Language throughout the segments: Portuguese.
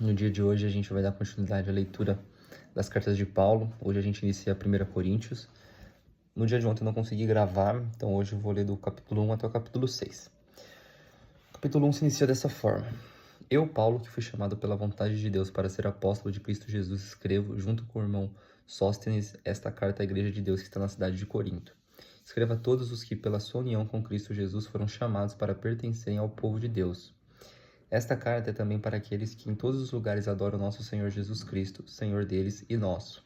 No dia de hoje a gente vai dar continuidade à leitura das cartas de Paulo. Hoje a gente inicia a 1 Coríntios. No dia de ontem eu não consegui gravar, então hoje eu vou ler do capítulo 1 até o capítulo 6. O capítulo 1 se inicia dessa forma. Eu, Paulo, que fui chamado pela vontade de Deus para ser apóstolo de Cristo Jesus, escrevo, junto com o irmão Sóstenes, esta carta à igreja de Deus que está na cidade de Corinto. Escreva a todos os que, pela sua união com Cristo Jesus, foram chamados para pertencerem ao povo de Deus. Esta carta é também para aqueles que em todos os lugares adoram nosso Senhor Jesus Cristo, Senhor deles e nosso.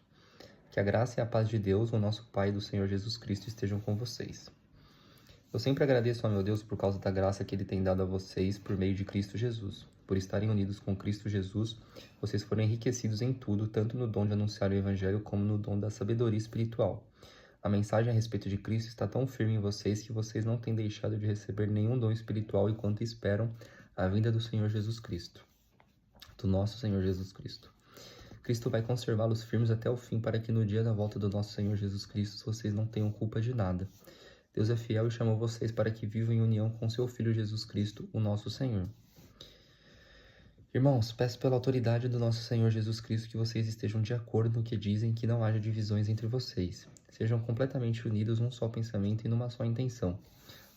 Que a graça e a paz de Deus, o nosso Pai e do Senhor Jesus Cristo estejam com vocês. Eu sempre agradeço ao meu Deus por causa da graça que Ele tem dado a vocês por meio de Cristo Jesus. Por estarem unidos com Cristo Jesus, vocês foram enriquecidos em tudo, tanto no dom de anunciar o Evangelho como no dom da sabedoria espiritual. A mensagem a respeito de Cristo está tão firme em vocês que vocês não têm deixado de receber nenhum dom espiritual enquanto esperam a vinda do Senhor Jesus Cristo, do nosso Senhor Jesus Cristo. Cristo vai conservá-los firmes até o fim para que no dia da volta do nosso Senhor Jesus Cristo vocês não tenham culpa de nada. Deus é fiel e chamou vocês para que vivam em união com seu Filho Jesus Cristo, o nosso Senhor. Irmãos, peço pela autoridade do nosso Senhor Jesus Cristo que vocês estejam de acordo no que dizem, que não haja divisões entre vocês. Sejam completamente unidos num só pensamento e numa só intenção.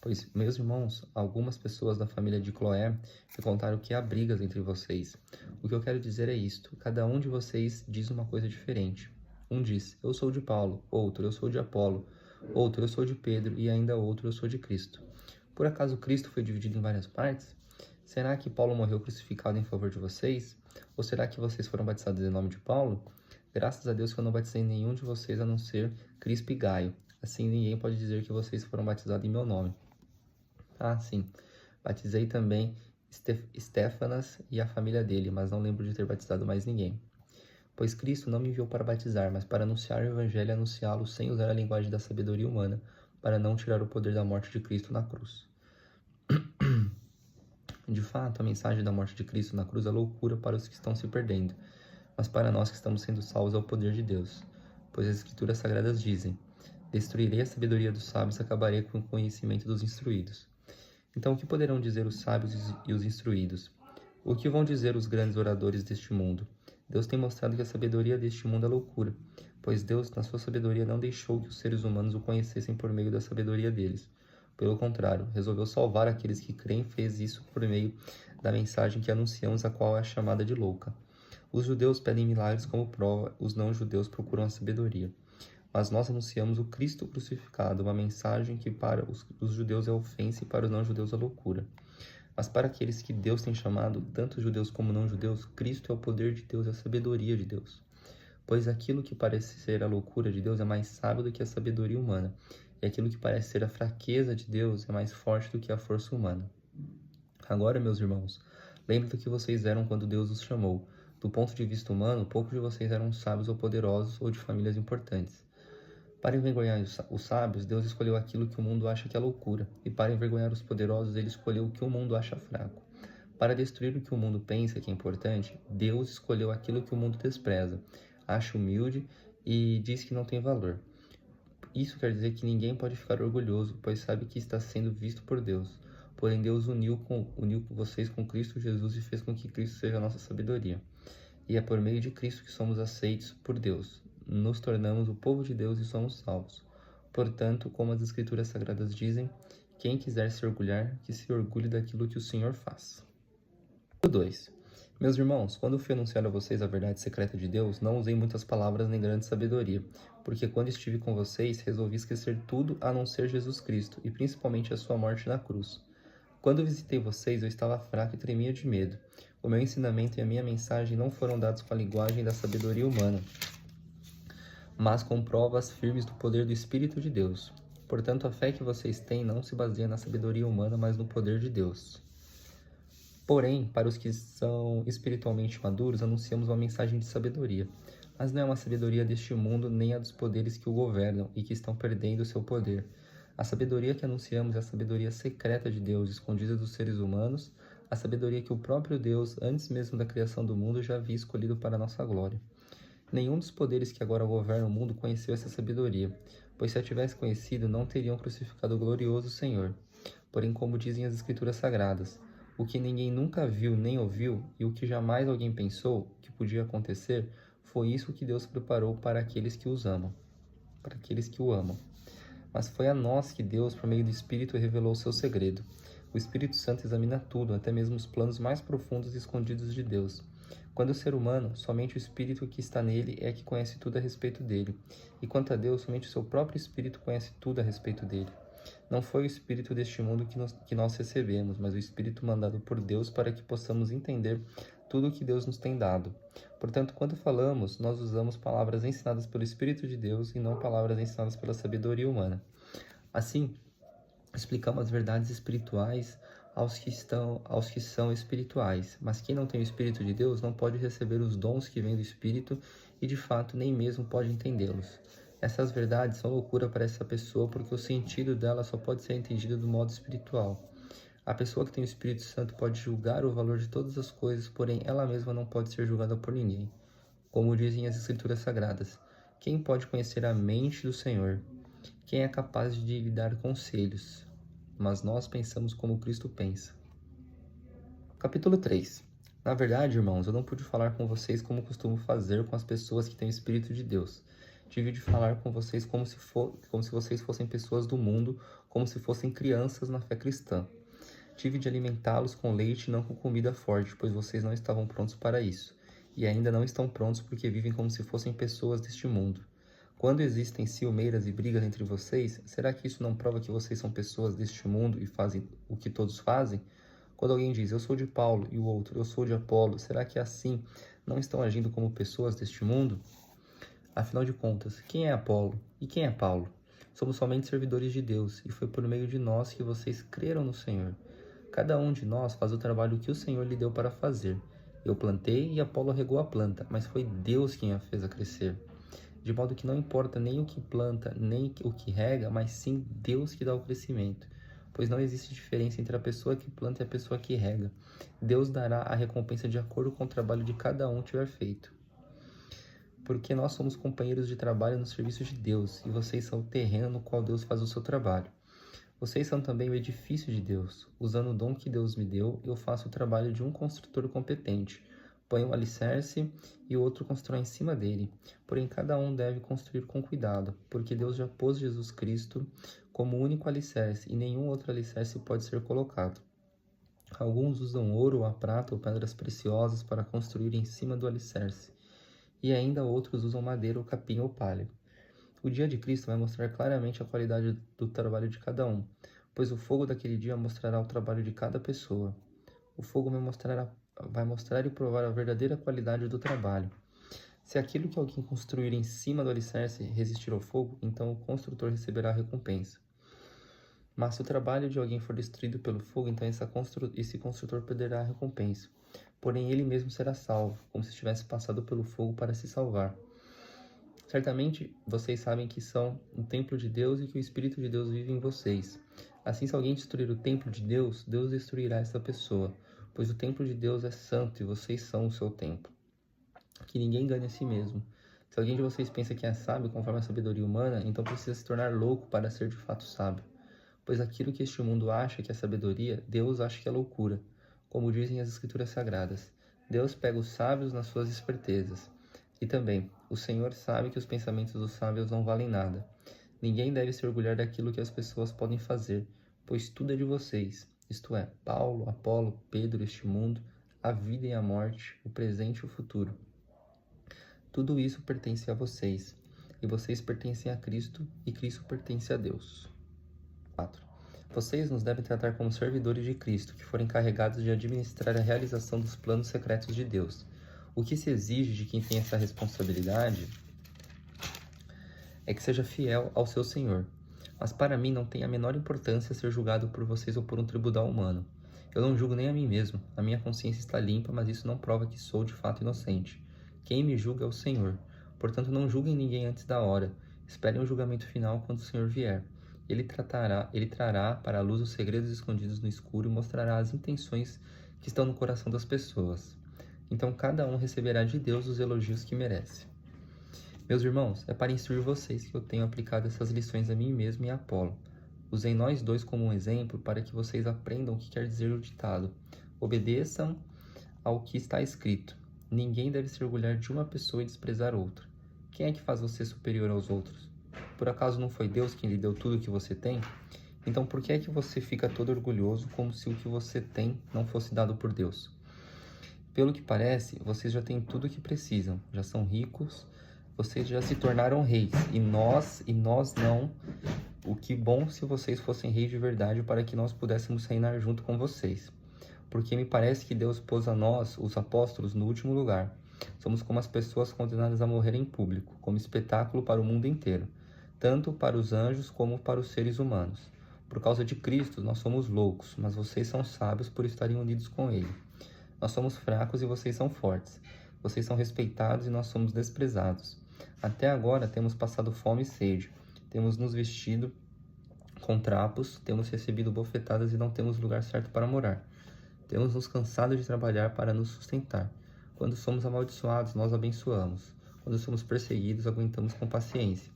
Pois, meus irmãos, algumas pessoas da família de Cloé me contaram que há brigas entre vocês. O que eu quero dizer é isto: cada um de vocês diz uma coisa diferente. Um diz, eu sou de Paulo, outro, eu sou de Apolo, outro, eu sou de Pedro e ainda outro, eu sou de Cristo. Por acaso Cristo foi dividido em várias partes? Será que Paulo morreu crucificado em favor de vocês? Ou será que vocês foram batizados em nome de Paulo? Graças a Deus que eu não batizei nenhum de vocês a não ser Crispo e Gaio. Assim ninguém pode dizer que vocês foram batizados em meu nome. Ah, sim. Batizei também Estéfanas e a família dele, mas não lembro de ter batizado mais ninguém. Pois Cristo não me enviou para batizar, mas para anunciar o Evangelho e anunciá-lo sem usar a linguagem da sabedoria humana, para não tirar o poder da morte de Cristo na cruz. De fato, a mensagem da morte de Cristo na cruz é loucura para os que estão se perdendo, mas para nós que estamos sendo salvos é o poder de Deus. Pois as Escrituras Sagradas dizem, destruirei a sabedoria dos sábios e acabarei com o conhecimento dos instruídos. Então, o que poderão dizer os sábios e os instruídos? O que vão dizer os grandes oradores deste mundo? Deus tem mostrado que a sabedoria deste mundo é loucura, pois Deus, na sua sabedoria, não deixou que os seres humanos o conhecessem por meio da sabedoria deles. Pelo contrário, resolveu salvar aqueles que creem e fez isso por meio da mensagem que anunciamos, a qual é chamada de louca. Os judeus pedem milagres como prova, os não-judeus procuram a sabedoria. Mas nós anunciamos o Cristo crucificado, uma mensagem que para os judeus é ofensa e para os não-judeus é loucura. Mas para aqueles que Deus tem chamado, tanto judeus como não-judeus, Cristo é o poder de Deus e a sabedoria de Deus. Pois aquilo que parece ser a loucura de Deus é mais sábio do que a sabedoria humana, e aquilo que parece ser a fraqueza de Deus é mais forte do que a força humana. Agora, meus irmãos, lembrem do que vocês eram quando Deus os chamou. Do ponto de vista humano, poucos de vocês eram sábios ou poderosos ou de famílias importantes. Para envergonhar os sábios, Deus escolheu aquilo que o mundo acha que é loucura, e para envergonhar os poderosos, Ele escolheu o que o mundo acha fraco. Para destruir o que o mundo pensa que é importante, Deus escolheu aquilo que o mundo despreza, acha humilde e diz que não tem valor. Isso quer dizer que ninguém pode ficar orgulhoso, pois sabe que está sendo visto por Deus. Porém, Deus uniu vocês com Cristo Jesus e fez com que Cristo seja a nossa sabedoria. E é por meio de Cristo que somos aceitos por Deus. Nos tornamos o povo de Deus e somos salvos. Portanto, como as Escrituras Sagradas dizem, quem quiser se orgulhar, que se orgulhe daquilo que o Senhor faz. 2. Meus irmãos, quando fui anunciar a vocês a verdade secreta de Deus, não usei muitas palavras nem grande sabedoria, porque quando estive com vocês, resolvi esquecer tudo a não ser Jesus Cristo, e principalmente a sua morte na cruz. Quando visitei vocês, eu estava fraco e tremia de medo. O meu ensinamento e a minha mensagem não foram dados com a linguagem da sabedoria humana, mas com provas firmes do poder do Espírito de Deus. Portanto, a fé que vocês têm não se baseia na sabedoria humana, mas no poder de Deus. Porém, para os que são espiritualmente maduros, anunciamos uma mensagem de sabedoria. Mas não é uma sabedoria deste mundo, nem a dos poderes que o governam e que estão perdendo o seu poder. A sabedoria que anunciamos é a sabedoria secreta de Deus, escondida dos seres humanos, a sabedoria que o próprio Deus, antes mesmo da criação do mundo, já havia escolhido para a nossa glória. Nenhum dos poderes que agora governam o mundo conheceu essa sabedoria, pois se a tivesse conhecido, não teriam crucificado o glorioso Senhor. Porém, como dizem as Escrituras Sagradas, O que ninguém nunca viu nem ouviu, e o que jamais alguém pensou que podia acontecer, foi isso que Deus preparou para aqueles que os amam, para aqueles que o amam. Mas foi a nós que Deus, por meio do Espírito, revelou o seu segredo. O Espírito Santo examina tudo, até mesmo os planos mais profundos e escondidos de Deus. Quando o ser humano, somente o Espírito que está nele é que conhece tudo a respeito dele. E quanto a Deus, somente o seu próprio Espírito conhece tudo a respeito dele. Não foi o Espírito deste mundo que nós recebemos, mas o Espírito mandado por Deus para que possamos entender tudo o que Deus nos tem dado. Portanto, quando falamos, nós usamos palavras ensinadas pelo Espírito de Deus e não palavras ensinadas pela sabedoria humana. Assim, explicamos as verdades espirituais aos que são espirituais, mas quem não tem o Espírito de Deus não pode receber os dons que vêm do Espírito e, de fato, nem mesmo pode entendê-los. Essas verdades são loucura para essa pessoa porque o sentido dela só pode ser entendido do modo espiritual. A pessoa que tem o Espírito Santo pode julgar o valor de todas as coisas, porém ela mesma não pode ser julgada por ninguém. Como dizem as Escrituras Sagradas, quem pode conhecer a mente do Senhor? Quem é capaz de lhe dar conselhos? Mas nós pensamos como Cristo pensa. Capítulo 3. Na verdade, irmãos, eu não pude falar com vocês como costumo fazer com as pessoas que têm o Espírito de Deus. Tive de falar com vocês como se vocês fossem pessoas do mundo, como se fossem crianças na fé cristã. Tive de alimentá-los com leite e não com comida forte, pois vocês não estavam prontos para isso. E ainda não estão prontos porque vivem como se fossem pessoas deste mundo. Quando existem ciumeiras e brigas entre vocês, será que isso não prova que vocês são pessoas deste mundo e fazem o que todos fazem? Quando alguém diz, eu sou de Paulo, e o outro, eu sou de Apolo, será que assim não estão agindo como pessoas deste mundo? Afinal de contas, quem é Apolo e quem é Paulo? Somos somente servidores de Deus, e foi por meio de nós que vocês creram no Senhor. Cada um de nós faz o trabalho que o Senhor lhe deu para fazer. Eu plantei e Apolo regou a planta, mas foi Deus quem a fez crescer. De modo que não importa nem o que planta, nem o que rega, mas sim Deus que dá o crescimento. Pois não existe diferença entre a pessoa que planta e a pessoa que rega. Deus dará a recompensa de acordo com o trabalho de cada um tiver feito. Porque nós somos companheiros de trabalho no serviço de Deus, e vocês são o terreno no qual Deus faz o seu trabalho. Vocês são também o edifício de Deus. Usando o dom que Deus me deu, eu faço o trabalho de um construtor competente. Põe um alicerce e o outro constrói em cima dele. Porém, cada um deve construir com cuidado, porque Deus já pôs Jesus Cristo como único alicerce, e nenhum outro alicerce pode ser colocado. Alguns usam ouro, a prata ou pedras preciosas para construir em cima do alicerce, e ainda outros usam madeira ou capim ou palha. O dia de Cristo vai mostrar claramente a qualidade do trabalho de cada um, pois o fogo daquele dia mostrará o trabalho de cada pessoa. O fogo vai mostrar e provar a verdadeira qualidade do trabalho. Se aquilo que alguém construir em cima do alicerce resistir ao fogo, então o construtor receberá a recompensa. Mas se o trabalho de alguém for destruído pelo fogo, então esse construtor perderá a recompensa. Porém, ele mesmo será salvo, como se tivesse passado pelo fogo para se salvar. Certamente, vocês sabem que são o templo de Deus e que o Espírito de Deus vive em vocês. Assim, se alguém destruir o templo de Deus, Deus destruirá essa pessoa, pois o templo de Deus é santo e vocês são o seu templo. Que ninguém engane a si mesmo. Se alguém de vocês pensa que é sábio conforme a sabedoria humana, então precisa se tornar louco para ser de fato sábio. Pois aquilo que este mundo acha que é sabedoria, Deus acha que é loucura. Como dizem as Escrituras Sagradas, Deus pega os sábios nas suas espertezas. E também, o Senhor sabe que os pensamentos dos sábios não valem nada. Ninguém deve se orgulhar daquilo que as pessoas podem fazer, pois tudo é de vocês, isto é, Paulo, Apolo, Pedro, este mundo, a vida e a morte, o presente e o futuro. Tudo isso pertence a vocês, e vocês pertencem a Cristo, e Cristo pertence a Deus. 4. Vocês nos devem tratar como servidores de Cristo, que forem encarregados de administrar a realização dos planos secretos de Deus. O que se exige de quem tem essa responsabilidade é que seja fiel ao seu Senhor. Mas para mim não tem a menor importância ser julgado por vocês ou por um tribunal humano. Eu não julgo nem a mim mesmo. A minha consciência está limpa, mas isso não prova que sou de fato inocente. Quem me julga é o Senhor. Portanto, não julguem ninguém antes da hora. Esperem o julgamento final quando o Senhor vier. Ele trará para a luz os segredos escondidos no escuro e mostrará as intenções que estão no coração das pessoas. Então cada um receberá de Deus os elogios que merece. Meus irmãos, é para instruir vocês que eu tenho aplicado essas lições a mim mesmo e a Apolo. Usei nós dois como um exemplo para que vocês aprendam o que quer dizer o ditado: Obedeçam ao que está escrito. Ninguém deve se orgulhar de uma pessoa e desprezar outra. Quem é que faz você superior aos outros? Por acaso não foi Deus quem lhe deu tudo o que você tem? Então por que é que você fica todo orgulhoso como se o que você tem não fosse dado por Deus? Pelo que parece, vocês já têm tudo o que precisam, já são ricos, vocês já se tornaram reis, e nós não. O que bom se vocês fossem reis de verdade para que nós pudéssemos reinar junto com vocês. Porque me parece que Deus pôs a nós, os apóstolos, no último lugar. Somos como as pessoas condenadas a morrer em público, como espetáculo para o mundo inteiro, tanto para os anjos como para os seres humanos. Por causa de Cristo, nós somos loucos, mas vocês são sábios por estarem unidos com Ele. Nós somos fracos e vocês são fortes. Vocês são respeitados e nós somos desprezados. Até agora temos passado fome e sede. Temos nos vestido com trapos, temos recebido bofetadas e não temos lugar certo para morar. Temos nos cansado de trabalhar para nos sustentar. Quando somos amaldiçoados, nós abençoamos. Quando somos perseguidos, aguentamos com paciência.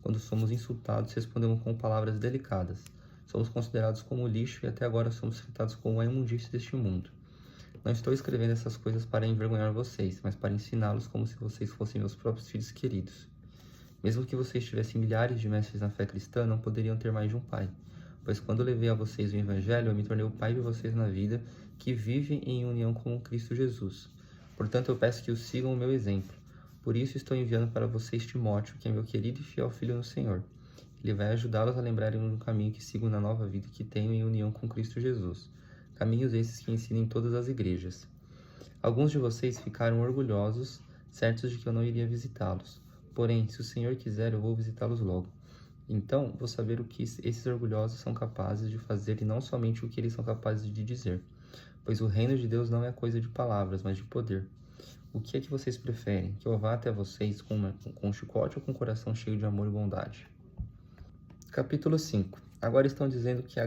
Quando somos insultados, respondemos com palavras delicadas. Somos considerados como lixo e até agora somos tratados como a imundície deste mundo. Não estou escrevendo essas coisas para envergonhar vocês, mas para ensiná-los como se vocês fossem meus próprios filhos queridos. Mesmo que vocês tivessem milhares de mestres na fé cristã, não poderiam ter mais de um pai. Pois quando levei a vocês o Evangelho, eu me tornei o pai de vocês na vida, que vivem em união com Cristo Jesus. Portanto, eu peço que os sigam o meu exemplo. Por isso estou enviando para vocês Timóteo, que é meu querido e fiel filho no Senhor. Ele vai ajudá-los a lembrarem do caminho que sigam na nova vida que tenho em união com Cristo Jesus. Caminhos esses que ensinam em todas as igrejas. Alguns de vocês ficaram orgulhosos, certos de que eu não iria visitá-los. Porém, se o Senhor quiser, eu vou visitá-los logo. Então, vou saber o que esses orgulhosos são capazes de fazer e não somente o que eles são capazes de dizer. Pois o reino de Deus não é coisa de palavras, mas de poder. O que é que vocês preferem? Que eu vá até vocês com um chicote ou com um coração cheio de amor e bondade? Capítulo 5. Agora estão dizendo que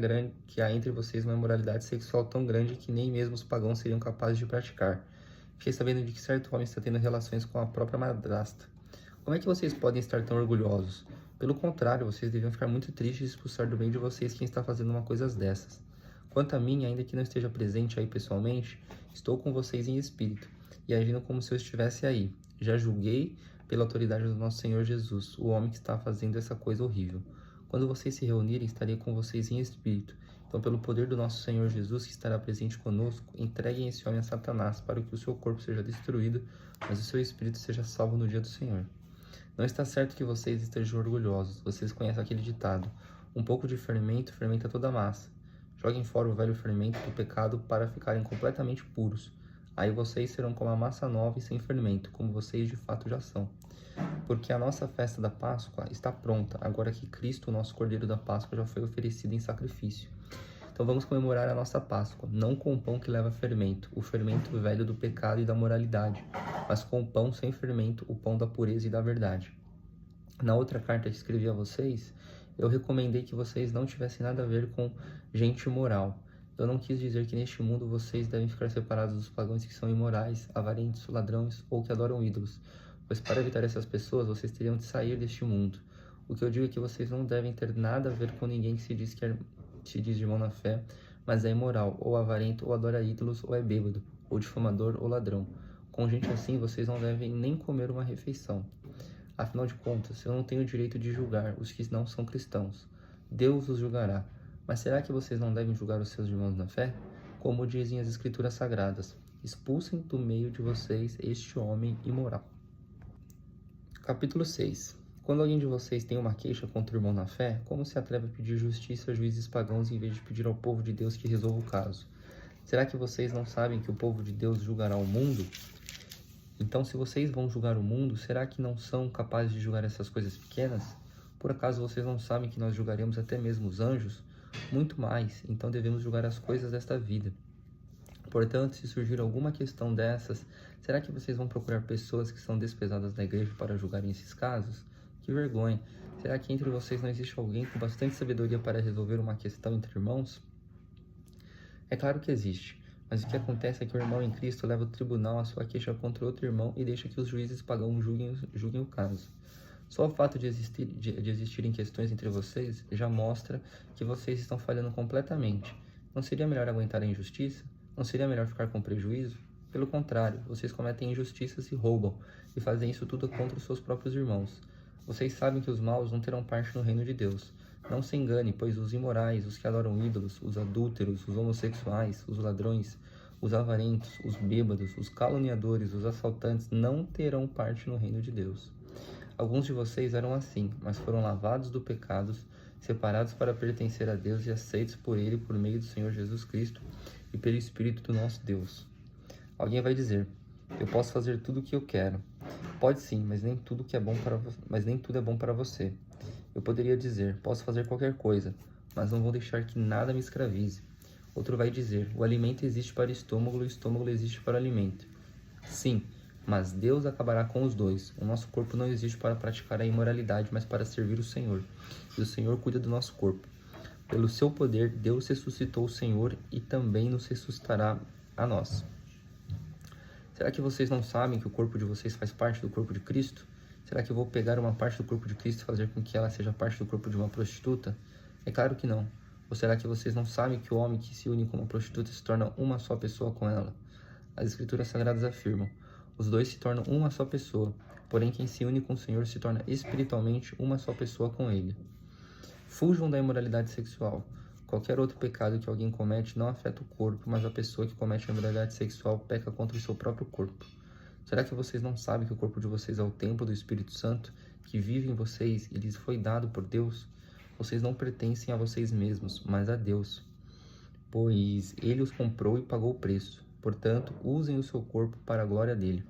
há entre vocês uma imoralidade sexual tão grande que nem mesmo os pagãos seriam capazes de praticar. Fiquei sabendo de que certo homem está tendo relações com a própria madrasta. Como é que vocês podem estar tão orgulhosos? Pelo contrário, vocês deviam ficar muito tristes e expulsar do bem de vocês quem está fazendo uma coisa dessas. Quanto a mim, ainda que não esteja presente aí pessoalmente, estou com vocês em espírito e agindo como se eu estivesse aí. Já julguei, pela autoridade do nosso Senhor Jesus, o homem que está fazendo essa coisa horrível. Quando vocês se reunirem, estarei com vocês em espírito. Então, pelo poder do nosso Senhor Jesus, que estará presente conosco, entreguem esse homem a Satanás, para que o seu corpo seja destruído, mas o seu espírito seja salvo no dia do Senhor. Não está certo que vocês estejam orgulhosos. Vocês conhecem aquele ditado: um pouco de fermento fermenta toda a massa. Joguem fora o velho fermento do pecado para ficarem completamente puros. Aí vocês serão como a massa nova e sem fermento, como vocês de fato já são. Porque a nossa festa da Páscoa está pronta, agora que Cristo, o nosso Cordeiro da Páscoa, já foi oferecido em sacrifício. Então vamos comemorar a nossa Páscoa, não com o pão que leva fermento, o fermento velho do pecado e da moralidade, mas com o pão sem fermento, o pão da pureza e da verdade. Na outra carta que escrevi a vocês, eu recomendei que vocês não tivessem nada a ver com gente imoral. Eu não quis dizer que neste mundo vocês devem ficar separados dos pagãos que são imorais, avarentos, ladrões ou que adoram ídolos. Pois para evitar essas pessoas, vocês teriam de sair deste mundo. O que eu digo é que vocês não devem ter nada a ver com ninguém que se diz de irmão na fé, mas é imoral, ou avarento, ou adora ídolos, ou é bêbado, ou difamador, ou ladrão. Com gente assim, vocês não devem nem comer uma refeição. Afinal de contas, eu não tenho o direito de julgar os que não são cristãos. Deus os julgará. Mas será que vocês não devem julgar os seus irmãos na fé? Como dizem as Escrituras Sagradas: expulsem do meio de vocês este homem imoral. Capítulo 6. Quando alguém de vocês tem uma queixa contra o irmão na fé, como se atreve a pedir justiça a juízes pagãos em vez de pedir ao povo de Deus que resolva o caso? Será que vocês não sabem que o povo de Deus julgará o mundo? Então, se vocês vão julgar o mundo, será que não são capazes de julgar essas coisas pequenas? Por acaso vocês não sabem que nós julgaremos até mesmo os anjos? Muito mais, então devemos julgar as coisas desta vida. Portanto, se surgir alguma questão dessas, será que vocês vão procurar pessoas que são desprezadas na igreja para julgarem esses casos? Que vergonha! Será que entre vocês não existe alguém com bastante sabedoria para resolver uma questão entre irmãos? É claro que existe, mas o que acontece é que o irmão em Cristo leva ao tribunal a sua queixa contra outro irmão e deixa que os juízes pagãos julguem o caso. Só o fato de existirem questões entre vocês já mostra que vocês estão falhando completamente. Não seria melhor aguentar a injustiça? Não seria melhor ficar com prejuízo? Pelo contrário, vocês cometem injustiças e roubam, e fazem isso tudo contra os seus próprios irmãos. Vocês sabem que os maus não terão parte no reino de Deus. Não se engane, pois os imorais, os que adoram ídolos, os adúlteros, os homossexuais, os ladrões, os avarentos, os bêbados, os caluniadores, os assaltantes não terão parte no reino de Deus. Alguns de vocês eram assim, mas foram lavados do pecado, separados para pertencer a Deus e aceitos por Ele por meio do Senhor Jesus Cristo e pelo Espírito do nosso Deus. Alguém vai dizer: eu posso fazer tudo o que eu quero. Pode sim, mas nem tudo é bom para você. Eu poderia dizer: posso fazer qualquer coisa, mas não vou deixar que nada me escravize. Outro vai dizer: o alimento existe para o estômago e o estômago existe para o alimento. Sim, mas Deus acabará com os dois. O nosso corpo não existe para praticar a imoralidade, mas para servir o Senhor. E o Senhor cuida do nosso corpo. Pelo seu poder, Deus ressuscitou o Senhor e também nos ressuscitará a nós. Será que vocês não sabem que o corpo de vocês faz parte do corpo de Cristo? Será que eu vou pegar uma parte do corpo de Cristo e fazer com que ela seja parte do corpo de uma prostituta? É claro que não. Ou será que vocês não sabem que o homem que se une com uma prostituta se torna uma só pessoa com ela? As Escrituras Sagradas afirmam: os dois se tornam uma só pessoa, porém quem se une com o Senhor se torna espiritualmente uma só pessoa com Ele. Fujam da imoralidade sexual. Qualquer outro pecado que alguém comete não afeta o corpo, mas a pessoa que comete a imoralidade sexual peca contra o seu próprio corpo. Será que vocês não sabem que o corpo de vocês é o templo do Espírito Santo, que vive em vocês e lhes foi dado por Deus? Vocês não pertencem a vocês mesmos, mas a Deus, pois Ele os comprou e pagou o preço. Portanto, usem o seu corpo para a glória dele.